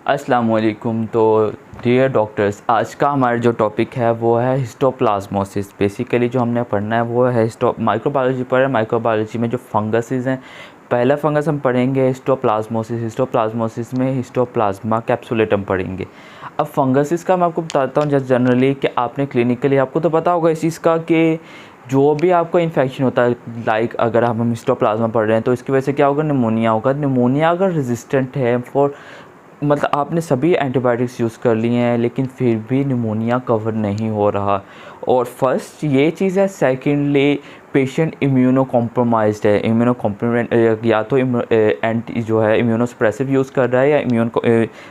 अस्सलाम वालेकुम। तो डियर डॉक्टर्स, आज का हमारा जो टॉपिक है वो है हिस्टोप्लाज्मोसिस। बेसिकली जो हमने पढ़ना है वो है माइक्रोबायोलॉजी पर है। माइक्रोबायोलॉजी में जो फंगसेस हैं, पहला फंगस हम पढ़ेंगे हिस्टोप्लाज्मोसिस। हिस्टोप्लाज्मोसिस में हिस्टोप्लाज्मा कैप्सुलेटम पढ़ेंगे। अब फंगसिस का मैं आपको बताता हूँ जस्ट जनरली कि आपने क्लिनिकली आपको तो पता होगा इस चीज़ का कि जो भी आपको इन्फेक्शन होता है, लाइक अगर हम हिस्टोप्लाज्मा पढ़ रहे हैं तो इसकी वजह से क्या होगा, निमोनिया होगा। निमोनिया अगर रेजिस्टेंट है फॉर मतलब आपने सभी एंटीबायोटिक्स यूज़ कर लिए हैं लेकिन फिर भी निमोनिया कवर नहीं हो रहा, और फर्स्ट ये चीज़ है। सेकेंडली पेशेंट इम्यूनो कॉम्प्रोमाइज्ड है। इम्यूनो कॉम्प्रोमाइज या तो एंटी जो है इम्यूनोसप्रेसिव यूज़ कर रहा है या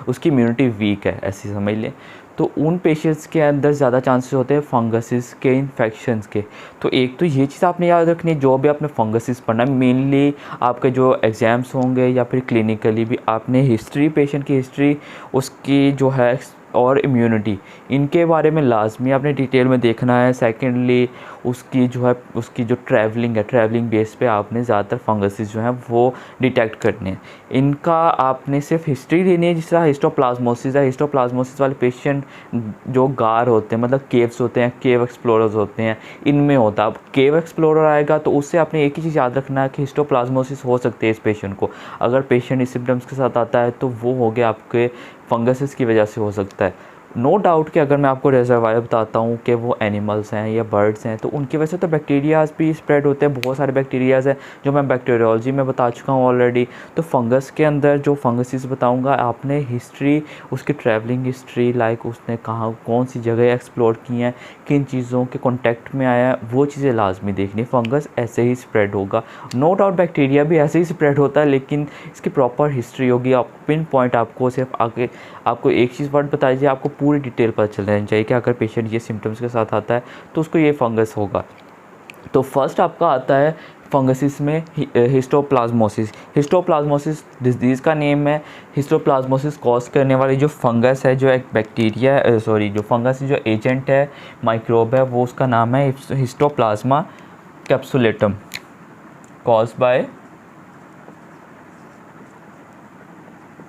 उसकी इम्यूनिटी वीक है, ऐसी समझ लें। तो उन पेशेंट्स के अंदर ज़्यादा चांसेस होते हैं फंगसिस के इन्फेक्शंस के। तो एक तो ये चीज़ आपने याद रखनी है, जो भी आपने फंगसिस पढ़ना है मेनली आपके जो एग्ज़ाम्स होंगे या फिर क्लिनिकली भी आपने हिस्ट्री, पेशेंट की हिस्ट्री, उसकी जो है और इम्यूनिटी, इनके बारे में लाजमी आपने डिटेल में देखना है। सेकेंडली उसकी जो है उसकी जो ट्रैवलिंग है, ट्रैवलिंग बेस पे आपने ज़्यादातर फंगसिस जो हैं वो डिटेक्ट करने हैं। इनका आपने सिर्फ हिस्ट्री लेनी है। जिस तरह हिस्टोप्लाज्मोसिस है, हिस्टोप्लाज्मोसिस वाले पेशेंट जो गार होते हैं, मतलब केव्स होते हैं, केव एक्सप्लोरर्स होते हैं, इनमें होता है। अब केव एक्सप्लोरर आएगा तो उससे आपने एक ही चीज़ याद रखना है कि हिस्टोप्लाज्मोसिस हो सकती है इस पेशेंट को। अगर पेशेंट इस सिम्टम्स के साथ आता है तो वो हो गया आपके फंगसिस की वजह से हो सकता है। नो डाउट कि अगर मैं आपको रेजरवायर बताता हूँ कि वो एनिमल्स हैं या बर्ड्स हैं तो उनकी वजह से तो बैक्टीरियाज भी स्प्रेड होते हैं। बहुत सारे बैक्टीरियाज हैं जो मैं बैक्टीरियोलॉजी में बता चुका हूँ ऑलरेडी। तो फंगस के अंदर जो फंगसिस बताऊँगा, आपने हिस्ट्री, उसकी ट्रैवलिंग हिस्ट्री, लाइक उसने कहाँ कौन सी जगह एक्सप्लोर की हैं, किन चीज़ों के कॉन्टैक्ट में आया है, वो चीज़ें लाजमी देखनी। फंगस ऐसे ही स्प्रेड होगा, नो डाउट बैक्टीरिया भी ऐसे ही स्प्रेड होता है, लेकिन इसकी प्रॉपर हिस्ट्री होगी। आप पिन पॉइंट आपको सिर्फ आगे आपको एक चीज़ वर्ड बता दीजिए, आपको पूरी डिटेल पता चल जानी चाहिए कि अगर पेशेंट ये सिम्टम्स के साथ आता है तो उसको ये फंगस होगा। तो फर्स्ट आपका आता है फंगसिस में हिस्टोप्लाज्मोसिस। हिस्टोप्लाज्मोसिस डिजीज़ का नेम है। हिस्टोप्लाज्मोसिस कॉज करने वाली जो फंगस है, जो एक बैक्टीरिया जो फंगस जो एजेंट है, माइक्रोब है, वो उसका नाम है histoplasma capsulatum, cause by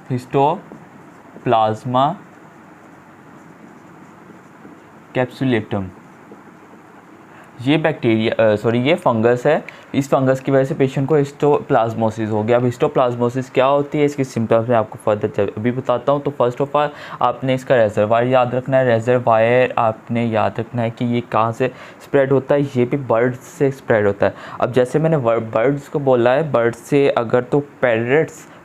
histoplasma capsulatum. ये ये फंगस है। इस फंगस की वजह से पेशेंट को हिस्टोप्लाज्मोसिस हो गया। अब हिस्टोप्लाज्मोसिस क्या होती है, इसके सिम्टम्स मैं आपको फर्दर अभी बताता हूँ। तो फर्स्ट ऑफ ऑल आपने इसका रेजरवायर याद रखना है। रेजरवायर आपने याद रखना है कि ये कहाँ से स्प्रेड होता है। ये भी बर्ड्स से स्प्रेड होता है। अब जैसे मैंने बर्ड्स को बोला है, बर्ड्स से अगर तो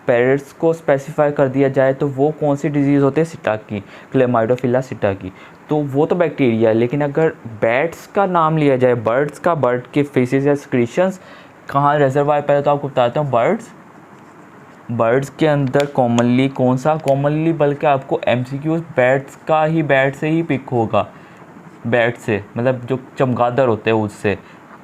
पैरेट्स को स्पेसिफाई कर दिया जाए तो वो कौन सी डिजीज़ होती है, सिटा की, क्लेमाइडोफिला सिटा की, तो वो तो बैक्टीरिया है। लेकिन अगर बैट्स का नाम लिया जाए, बर्ड के फेसेस या स्क्रीशंस कहाँ रेजरवायर, पहले तो आपको बताता हूँ। बर्ड्स के अंदर कॉमनली बल्कि आपको एमसीक्यूज बैट से ही पिक होगा। बैट से मतलब जो चमगादड़ होते हैं उससे।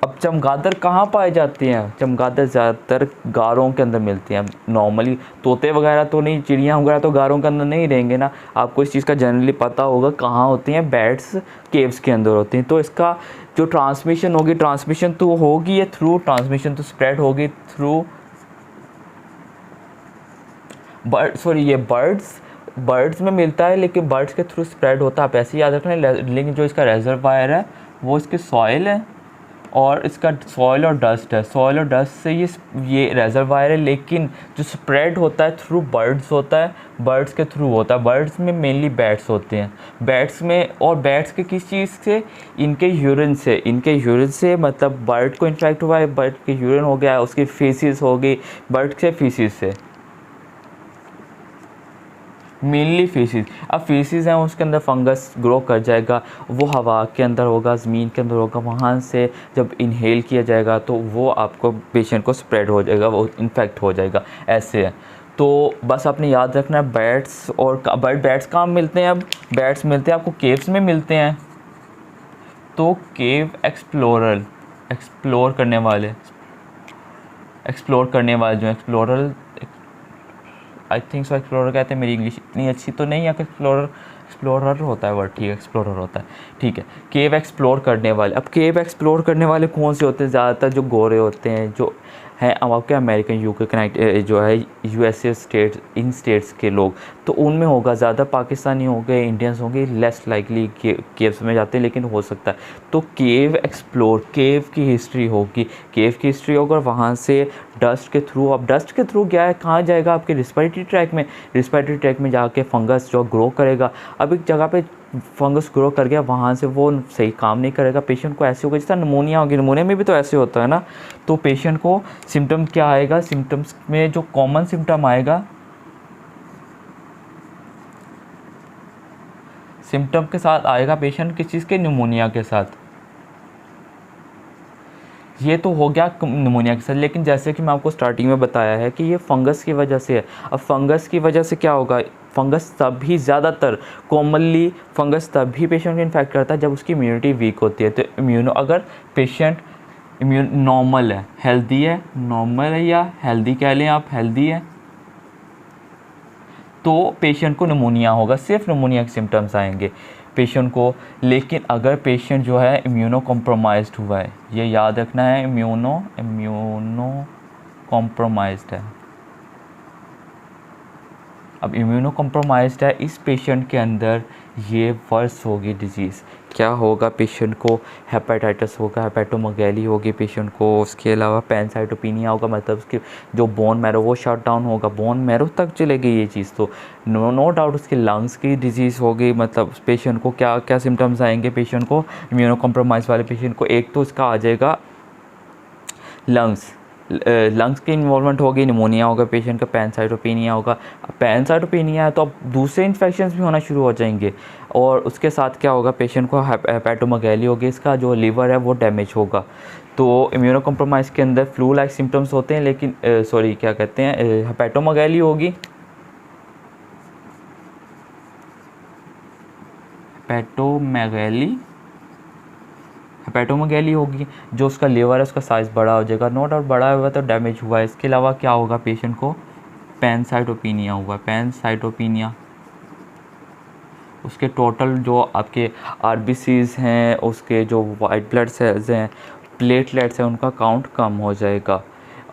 अब चमगादड़ कहाँ पाए जाते हैं? चमगादड़ ज़्यादातर गारों के अंदर मिलती हैं। नॉर्मली तोते वगैरह तो नहीं, चिड़ियाँ वगैरह तो गारों के अंदर नहीं रहेंगे ना। आपको इस चीज़ का जनरली पता होगा कहाँ होती हैं, बैट्स केव्स के अंदर होती हैं। तो इसका जो ट्रांसमिशन होगी ये ट्रांसमिशन तो स्प्रेड होगी थ्रू ये बर्ड्स में मिलता है, लेकिन बर्ड्स के थ्रू स्प्रेड होता है, आप ऐसे याद रखना। लेकिन जो इसका रेजरवायर है वो इसके सॉइल है, और इसका सॉइल और डस्ट है। सॉइल और डस्ट से ये रेजरवायर है, लेकिन जो स्प्रेड होता है थ्रू बर्ड्स होता है, बर्ड्स के थ्रू होता है। बर्ड्स में मेनली बैट्स होते हैं। बैट्स के किस चीज़ से? इनके यूरिन से मतलब बर्ड को इन्फेक्ट हुआ है, बर्ड के यूरिन हो गया, उसकी फीसिस हो गई, बर्ड के फीसिस से मेनली फीसिस। अब फीसिस हैं, उसके अंदर फंगस ग्रो कर जाएगा। वो हवा के अंदर होगा, ज़मीन के अंदर होगा, वहाँ से जब इनहेल किया जाएगा तो वो आपको पेशेंट को स्प्रेड हो जाएगा, वो इन्फेक्ट हो जाएगा। ऐसे है। तो बस आपने याद रखना है बैट्स कहाँ मिलते हैं? अब बैट्स मिलते हैं आपको केव्स में मिलते हैं। तो केव एक्सप्लोर करने वाले जो एक्सप्लोरल, आई थिंक सो एक्सप्लोरर कहते हैं। मेरी इंग्लिश इतनी अच्छी तो नहीं है कि एक्सप्लोरर होता है वर्ड, ठीक है, एक्सप्लोरर होता है, ठीक है। केव एक्सप्लोर करने वाले, अब केव एक्सप्लोर करने वाले कौन से होते हैं? ज़्यादातर जो गोरे होते हैं, जो हैं अब आपके अमेरिकन यूके कनेक्ट जो है यूएसए स्टेट्स, इन स्टेट्स के लोग, तो उनमें होगा ज़्यादा पाकिस्तानी होंगे, इंडियंस होंगे, लेस लाइकली केव्स में जाते हैं, लेकिन हो सकता है। तो केव एक्सप्लोर, केव की हिस्ट्री होगी, केव की हिस्ट्री होगा, और वहाँ से डस्ट के थ्रू, अब डस्ट के थ्रू गया है कहाँ जाएगा, आपके रिस्पिरेटरी ट्रैक में, रिस्पिरेटरी ट्रैक में जाके फंगस जो ग्रो करेगा। अब एक जगह पे फंगस ग्रो कर गया, वहाँ से वो सही काम नहीं करेगा, पेशेंट को ऐसे होगा जैसे निमोनिया होगी, निमोनिया में भी तो ऐसे होता है ना। तो पेशेंट को सिम्टम क्या आएगा, सिम्टम्स में जो कॉमन सिम्टम आएगा, सिम्टम के साथ आएगा पेशेंट किस चीज़ के, निमोनिया के साथ। ये तो हो गया निमोनिया के साथ, लेकिन जैसे कि मैं आपको स्टार्टिंग में बताया है कि ये फंगस की वजह से है। अब फंगस की वजह से क्या होगा, फंगस तभी ज़्यादातर कॉमनली फंगस तभी पेशेंट को इन्फेक्ट करता है जब उसकी इम्यूनिटी वीक होती है। तो अगर पेशेंट इम्यून नॉर्मल है, हेल्दी है, नॉर्मल है या हेल्दी कह लें आप, हेल्दी है, तो पेशेंट को निमोनिया होगा, सिर्फ निमोनिया के सिम्टम्स आएंगे पेशेंट को। लेकिन अगर पेशेंट जो है इम्यूनो कॉम्प्रोमाइज्ड हुआ है, ये याद रखना है, इम्यूनो कॉम्प्रोमाइज्ड है। अब इम्यूनो कॉम्प्रोमाइज्ड है, इस पेशेंट के अंदर ये वर्स होगी डिजीज़। क्या होगा, पेशेंट को हेपेटाइटिस होगा, हेपेटोमेगाली होगी पेशेंट को, उसके अलावा पैनसाइटोपिनिया होगा, मतलब उसके जो बोन मैरो वो शट डाउन होगा, बोन मैरो तक चलेगी ये चीज़। तो नो डाउट उसके लंग्स की डिजीज़ होगी, मतलब पेशेंट को क्या क्या सिम्टम्स आएंगे पेशेंट को, इम्यूनो कॉम्प्रोमाइज़ वाले पेशेंट को। एक तो इसका आ जाएगा लंग्स की इन्वॉल्वमेंट होगी, निमोनिया होगा पेशेंट का, पैनसाइटोपिनिया होगा। पैनसाइटोपिनिया है तो अब दूसरे इन्फेक्शंस भी होना शुरू हो जाएंगे, और उसके साथ क्या होगा, पेशेंट को हेपेटोमेगाली होगी, इसका जो लीवर है वो डैमेज होगा। तो इम्यूनो कॉम्प्रोमाइज़ के अंदर फ्लू लाइक सिम्टम्स होते हैं, लेकिन क्या कहते हैं, हेपेटोमेगाली होगी, हेपेटोमेगाली होगी, जो उसका लीवर है उसका साइज़ बड़ा हो जाएगा, नो डाउट बड़ा हुआ तो डैमेज हुआ है। इसके अलावा क्या होगा, पेशेंट को पैनसाइटोपिनिया हुआ, पैनसाइटोपिनिया उसके टोटल जो आपके आरबीसीज हैं, उसके जो वाइट ब्लड सेल्स हैं, प्लेटलेट्स हैं, उनका काउंट कम हो जाएगा।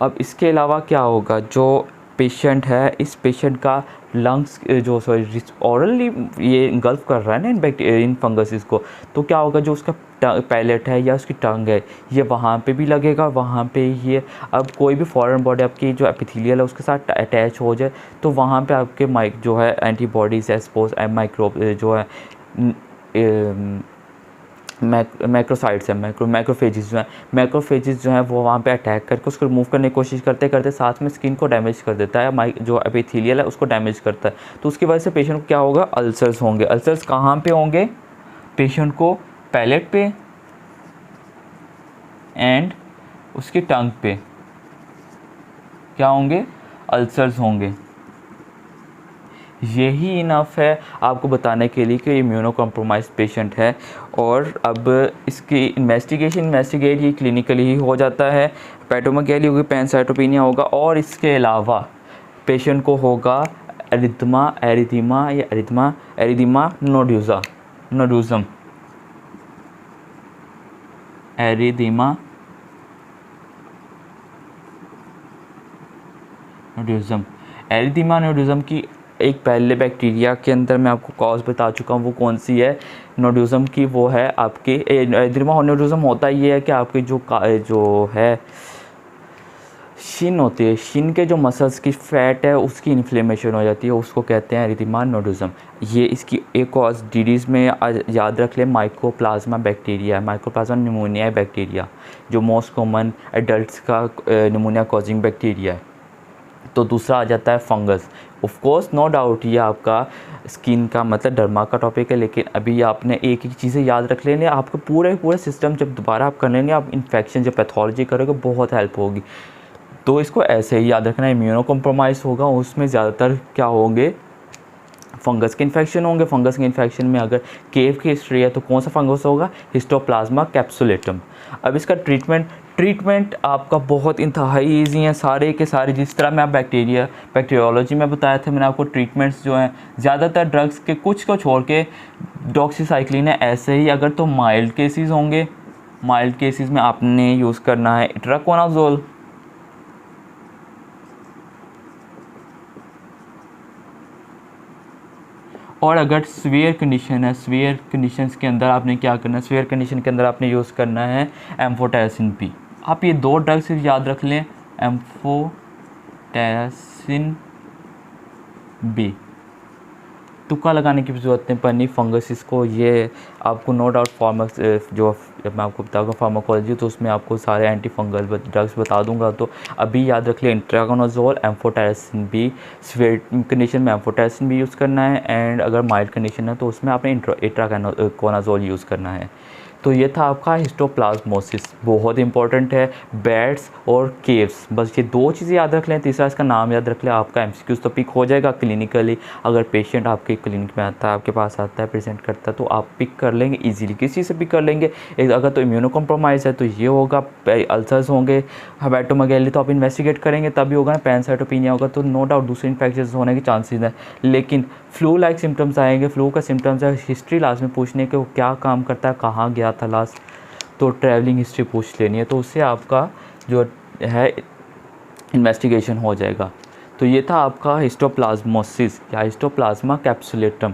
अब इसके अलावा क्या होगा, जो पेशेंट है, इस पेशेंट का लंग्स जो ऑरली ये इंगल्फ कर रहा है ना इन फंगसिस को, तो क्या होगा, जो उसका पैलेट है या उसकी टंग है, ये वहाँ पे भी लगेगा, वहाँ पे ये अब कोई भी फॉरेन बॉडी आपकी जो एपिथेलियल है उसके साथ अटैच हो जाए, तो वहाँ पे आपके जो है एंटीबॉडीज़ है, सपोज माइक्रोब जो है मैक्रोसाइट्स हैं, मैक्रोफेजिस जो हैं, मैक्रोफेजिस जो हैं वो वहाँ पे अटैक करके उसको रिमूव करने की कोशिश करते करते साथ में स्किन को डैमेज कर देता है, जो एपिथेलियल है उसको डैमेज करता है। तो उसकी वजह से पेशेंट को क्या होगा, अल्सर्स होंगे। अल्सर्स कहाँ पे होंगे, पेशेंट को पैलेट पे एंड उसकी टंग पे क्या होंगे, अल्सर्स होंगे। यही इनफ है आपको बताने के लिए कि इम्यूनो कॉम्प्रोमाइज पेशेंट है। और अब इसकी इन्वेस्टिगेट ये क्लिनिकली ही हो जाता है। हेपेटोमेगाली होगी, पैनसाइटोपिनिया होगा, और इसके अलावा पेशेंट को होगा एरिथीमा नोड्यूज़म, एरिथीमा नोड्यूज़म की एक पहले बैक्टीरिया के अंदर मैं आपको कॉज बता चुका हूँ, वो कौन सी है नोड्यूज़म की, वो है आपकी एरिथीमा नोड्यूज़म। होता ये है कि आपकी जो है शिन होती है, शिन के जो मसल्स की फैट है उसकी इन्फ्लेमेशन हो जाती है, उसको कहते हैं एरिथीमा नोड्यूज़म। ये इसकी एक कॉज डीडीज़ में याद रख लें, mycoplasma bacteria, mycoplasma pneumonia bacteria, जो मोस्ट कॉमन एडल्ट्स का निमोनिया कॉजिंग बैक्टीरिया है। तो दूसरा आ जाता है fungus. Of course no doubt ये आपका स्किन का मतलब डर्मा का टॉपिक है, लेकिन अभी आपने एक चीज़ें याद रख लेंगे, आपके पूरे सिस्टम जब दोबारा आप कर लेंगे, आप इन्फेक्शन जब पैथोलॉजी करोगे बहुत हेल्प होगी। तो इसको ऐसे ही याद रखना है, इम्यूनो कॉम्प्रोमाइज़ होगा, उसमें ज़्यादातर क्या होंगे, फंगस के इन्फेक्शन होंगे। फंगस के इन्फेक्शन में अगर केव की हिस्ट्री है तो कौन सा फंगस होगा, हिस्टोप्लाज्मा कैप्सुलेटम। अब इसका ट्रीटमेंट आपका बहुत इंतहाई ईजी है, सारे के सारे जिस तरह मैं आप बैक्टीरियोलॉजी में बताया था मैंने आपको, ट्रीटमेंट्स जो हैं ज़्यादातर ड्रग्स के कुछ को छोड़ के डॉक्सीसाइक्लिन है। ऐसे ही अगर तो माइल्ड केसेस होंगे, माइल्ड केसेस में आपने यूज़ करना है इट्राकोनाजोल, और अगर स्वीयर कंडीशन है, स्वीयर कंडीशंस के अंदर आपने क्या करना है, स्वीयर कंडीशन के अंदर आपने यूज़ करना है एम्फोटेरेसिन बी। आप ये 2 ड्रग सिर्फ याद रख लें, एम्फोटेरेसिन बी, तुक्का लगाने की ज़रूरत नहीं पड़नी फंगसिस को। ये आपको नो डाउट जो मैं आपको बताऊँगा फार्माकोलॉजी, तो उसमें आपको सारे एंटी फंगल ड्रग्स बता दूंगा। तो अभी याद रख लिया इंट्राकोनाजोल, एम्फोटेरेसिन बी। स्वीयर कंडीशन में एम्फोटेरेसिन बी यूज़ करना है, एंड अगर माइल्ड कंडीशन है तो उसमें आपने इंट्राकोनाजोल यूज़ करना है। तो ये था आपका हिस्टोप्लाज्मोसिस, बहुत इंपॉर्टेंट है। बैट्स और केव्स, बस ये 2 चीज़ें याद रख लें। तीसरा इसका नाम याद रख लें, आपका एमसीक्यूज तो पिक हो जाएगा क्लिनिकली। अगर पेशेंट आपके क्लिनिक में आता है, आपके पास आता है, प्रेजेंट करता है, तो आप पिक कर लेंगे इजीली, किसी से पिक कर लेंगे। अगर तो इम्यूनो कॉम्प्रोमाइज़ है तो ये होगा, अल्सर्स होंगे, हेपेटोमेगाली तो आप इन्वेस्टिगेट करेंगे तभी होगा ना, पैनसाइटोपिनिया होगा तो नो डाउट दूसरे इन्फेक्शन होने के चांसेस हैं। लेकिन फ्लू लाइक सिम्टम्स आएंगे, फ्लू का सिम्टम्स है, हिस्ट्री लास्ट में पूछने के वो क्या काम करता है, कहाँ गया था लास्ट, तो ट्रैवलिंग हिस्ट्री पूछ लेनी है, तो उससे आपका जो है इन्वेस्टिगेशन हो जाएगा। तो ये था आपका हिस्टोप्लाज्मोसिस या हिस्टोप्लाज्मा कैप्सुलेटम।